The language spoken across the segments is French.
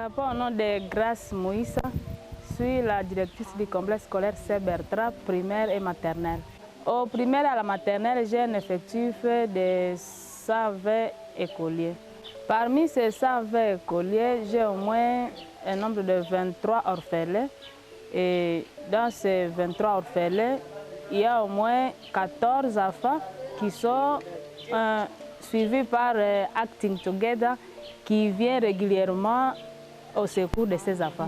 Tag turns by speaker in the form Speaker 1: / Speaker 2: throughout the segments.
Speaker 1: rapport au nom de Grâce Moïse, je suis la directrice du complexe scolaire Saint-Bertrand, primaire et maternelle. Au primaire et à la maternelle, j'ai un effectif de 120 écoliers. Parmi ces 120 écoliers, j'ai au moins un nombre de 23 orphelins. Et dans ces 23 orphelins, il y a au moins 14 enfants qui sont suivis par Acting Together, qui vient régulièrement au secours de ces enfants.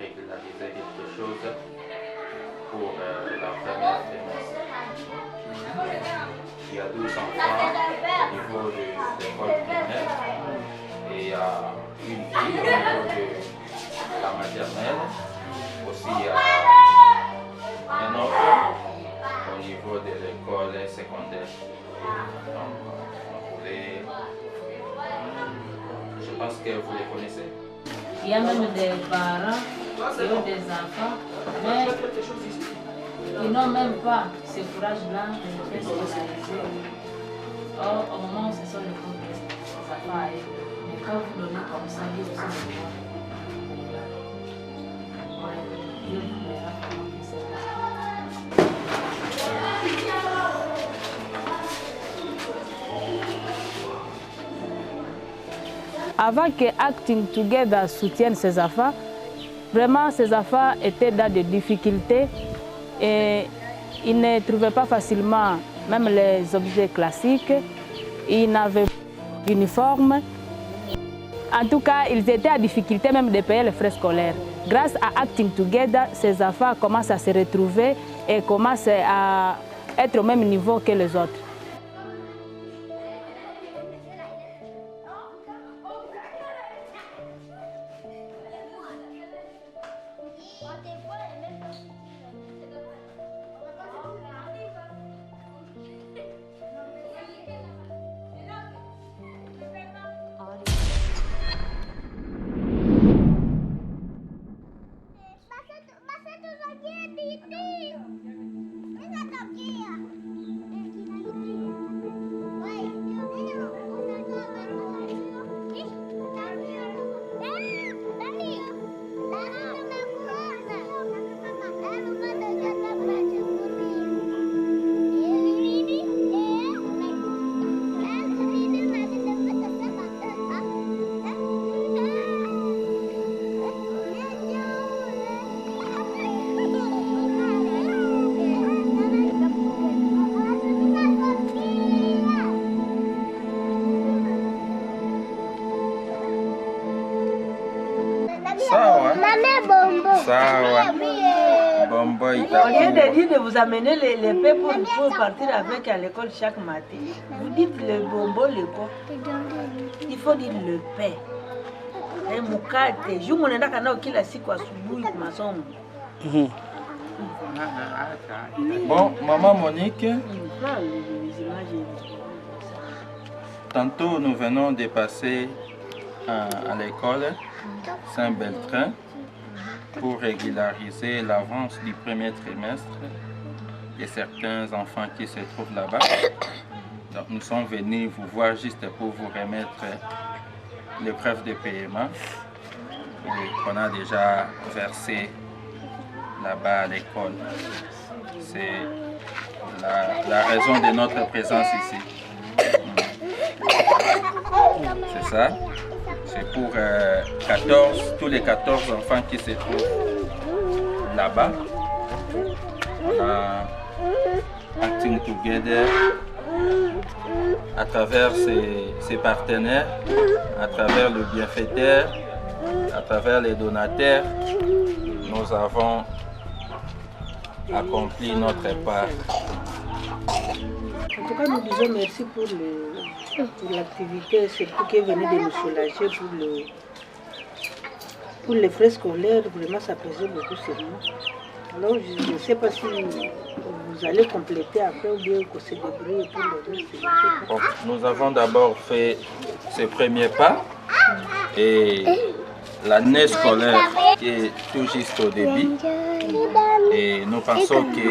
Speaker 2: Régulariser quelque chose pour la première trimestre. Il y a 12 enfants au niveau de l'école primaire et il y a une fille au niveau de la maternelle. Aussi, il y a un autre au niveau de l'école secondaire. Donc, on voulait... Je pense que vous les connaissez.
Speaker 1: Il y a même des parents qui ont des enfants, mais ils n'ont même pas ce courage-là de faire socialiser. Or, au moment où ce sont les pauvres, ça va aller. Mais quand vous donnez comme ça, Dieu vous en Dieu vous verra comment il se Avant que Acting Together soutienne ces enfants, vraiment ces enfants étaient dans des difficultés et ils ne trouvaient pas facilement même les objets classiques, ils n'avaient pas d'uniforme. En tout cas, ils étaient en difficulté même de payer les frais scolaires. Grâce à Acting Together, ces enfants commencent à se retrouver et commencent à être au même niveau que les autres.
Speaker 3: Au lieu de dire de vous amener les paix pour partir avec à l'école chaque matin, vous dites le bonbon, le quoi. Il faut dire le paix. Et mukate, je m'en ai dit kila siku asubuhi kwa masomo.
Speaker 2: Bon, maman Monique, tantôt nous venons de passer à l'école Saint-Bertrand pour régulariser l'avance du premier trimestre de certains enfants qui se trouvent là-bas. Donc nous sommes venus vous voir juste pour vous remettre les preuves de paiement qu'on a déjà versé là-bas à l'école. C'est la raison de notre présence ici. C'est ça. C'est pour tous les 14 enfants qui se trouvent là-bas. On a Acting Together à travers ses partenaires, à travers le bienfaiteur, à travers les donateurs. Nous avons accompli notre part.
Speaker 3: En tout cas, nous disons merci pour l'activité, surtout qui est venue de nous soulager pour les frais scolaires. Vraiment, ça pesait beaucoup sur nous. Alors, je ne sais pas si vous allez compléter après ou bien qu'on se débrouille pour le reste.
Speaker 2: Bon, nous avons d'abord fait ce premier pas et l'année scolaire qui est tout juste au début. Et nous pensons que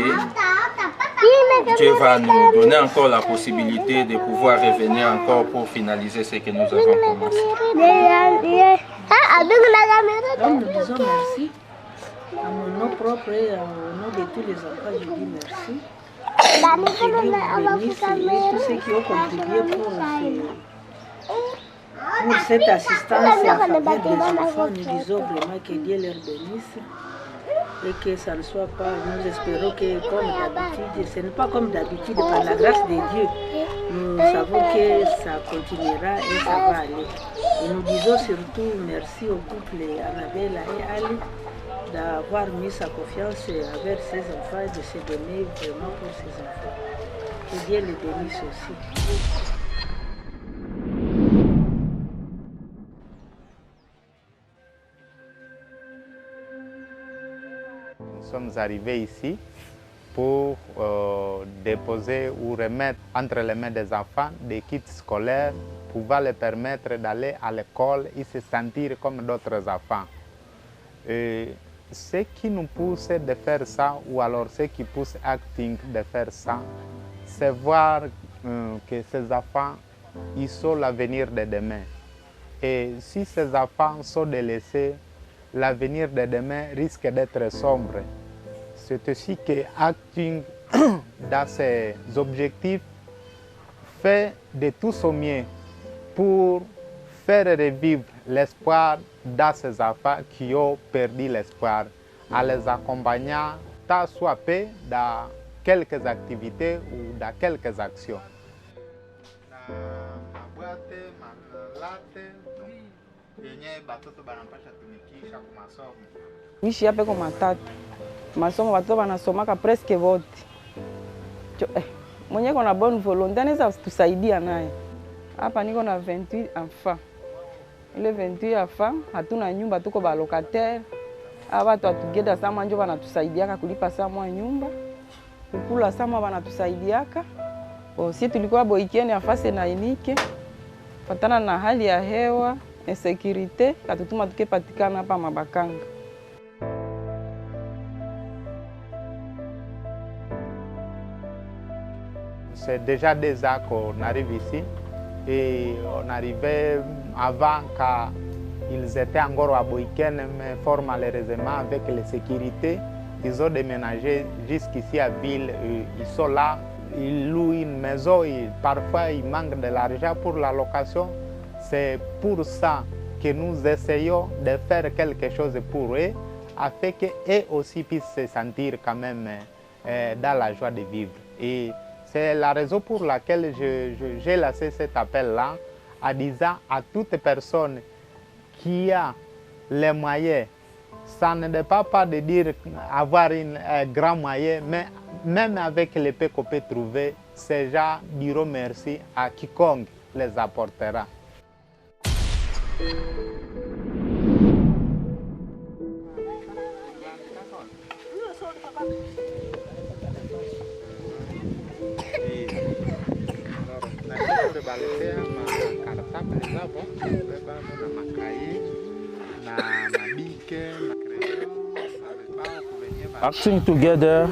Speaker 2: Dieu va nous donner encore la possibilité de pouvoir revenir encore pour finaliser ce que nous avons commencé.
Speaker 3: Donc nous disons merci. À mon nom propre et au nom de tous les enfants, je dis merci. Que Dieu vous bénisse et tous ceux qui ont contribué pour cette assistance en faveur des enfants. Nous disons vraiment que Dieu leur bénisse et que ça ne soit pas, nous espérons que comme d'habitude, ce n'est pas comme d'habitude, par la grâce de Dieu, nous savons que ça continuera et ça va aller. Et nous disons surtout merci au couple Annabelle et Ali d'avoir mis sa confiance envers ses enfants et de se donner vraiment pour ses enfants. Que Dieu les bénisse aussi.
Speaker 4: Nous sommes arrivés ici pour déposer ou remettre entre les mains des enfants des kits scolaires pouvant leur permettre d'aller à l'école et se sentir comme d'autres enfants. Ce qui nous pousse de faire ça, ou alors ce qui pousse Acting de faire ça, c'est voir que ces enfants, ils sont l'avenir de demain. Et si ces enfants sont délaissés, l'avenir de demain risque d'être sombre. C'est aussi que Acting, dans ses objectifs, fait de tout son mieux pour faire revivre l'espoir dans ces enfants qui ont perdu l'espoir, en les accompagnant tant soit peu dans quelques activités ou dans quelques actions.
Speaker 5: Mishi hapa kwa matatu. Masomo watoto wanasomaka presque wote. Mwenye kuna bonne volonté anaweza tusaidia naye. Hapa niko na 28 enfants. Ile 28 enfants hatuna nyumba, tuko ba locataire. Aba watu atugeda sama njo wanatusaidiaka kulipa sama nyumba. Kukula sama wanatusaidiaka. Si tulikuwa boikieni afase na inike. Fatana na hali ya hewa, insécurité, katutuma tukepatikana hapa Mabakanga.
Speaker 4: C'est déjà 2 ans qu'on arrive ici et on arrivait avant qu'ils étaient encore à Boïken, mais fort malheureusement avec les sécurités, ils ont déménagé jusqu'ici à Ville. Ils sont là, ils louent une maison et parfois ils manquent de l'argent pour la location. C'est pour ça que nous essayons de faire quelque chose pour eux, afin qu'eux aussi puissent se sentir quand même dans la joie de vivre. Et c'est la raison pour laquelle j'ai lancé cet appel-là, en disant à toute personne qui a les moyens, ça ne dépend pas de dire avoir un grand moyen, mais même avec les peu qu'on peut trouver, ces gens diront merci à quiconque les apportera.
Speaker 2: Acting Together,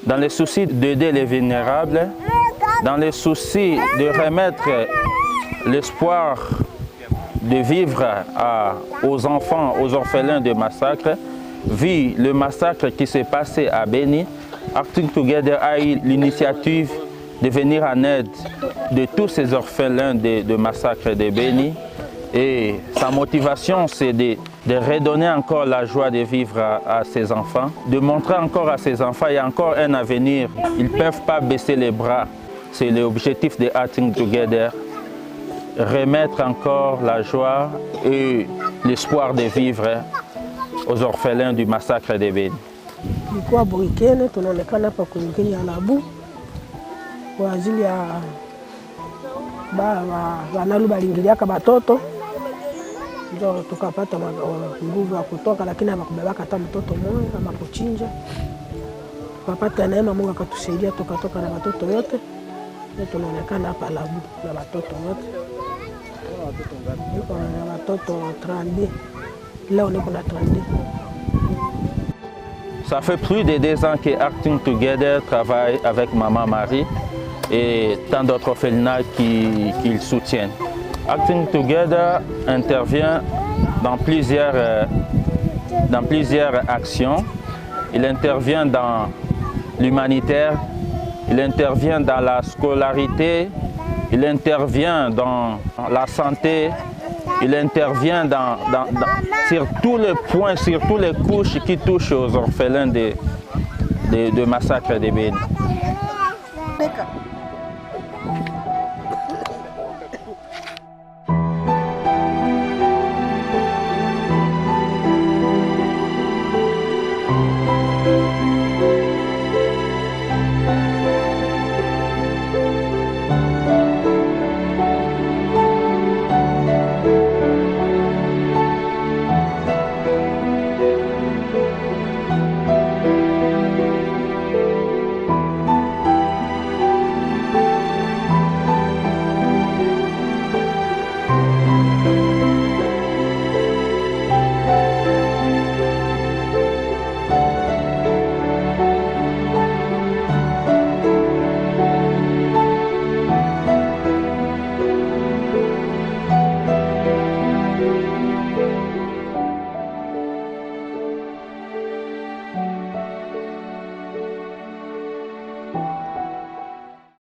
Speaker 2: dans le souci d'aider les vulnérables, dans le souci de remettre l'espoir de vivre aux enfants, aux orphelins de massacre, vu le massacre qui s'est passé à Beni, Acting Together a eu l'initiative de venir en aide de tous ces orphelins de massacre de Beni. Et sa motivation, c'est de redonner encore la joie de vivre à ces enfants, de montrer encore à ces enfants qu'il y a encore un avenir. Ils ne peuvent pas baisser les bras. C'est l'objectif de Acting Together. Remettre encore la joie et l'espoir de vivre aux orphelins du massacre de Beni.
Speaker 6: Tulikuwa Boikene, tunaonekana hapa kuingia ya Labu kwa ajili ya wanalu balingiliaka batoto, ndio tukapata nguvu ya kutoka, lakini hawakubebaka hata mtoto mmoja ama kuchinja. Tukapata neema, Mungu akatusaidia tukatoka na watoto wote. Ndio tunaonekana hapa Labu na watoto wote. Niko na watoto 32. leo niko na 32.
Speaker 2: Ça fait plus de 2 ans que Acting Together travaille avec Maman Marie et tant d'autres orphelinats qui le soutiennent. Acting Together intervient dans plusieurs actions. Il intervient dans l'humanitaire, il intervient dans la scolarité, il intervient dans la santé, il intervient sur tous les points, sur toutes les couches qui touchent aux orphelins de massacre de Béni.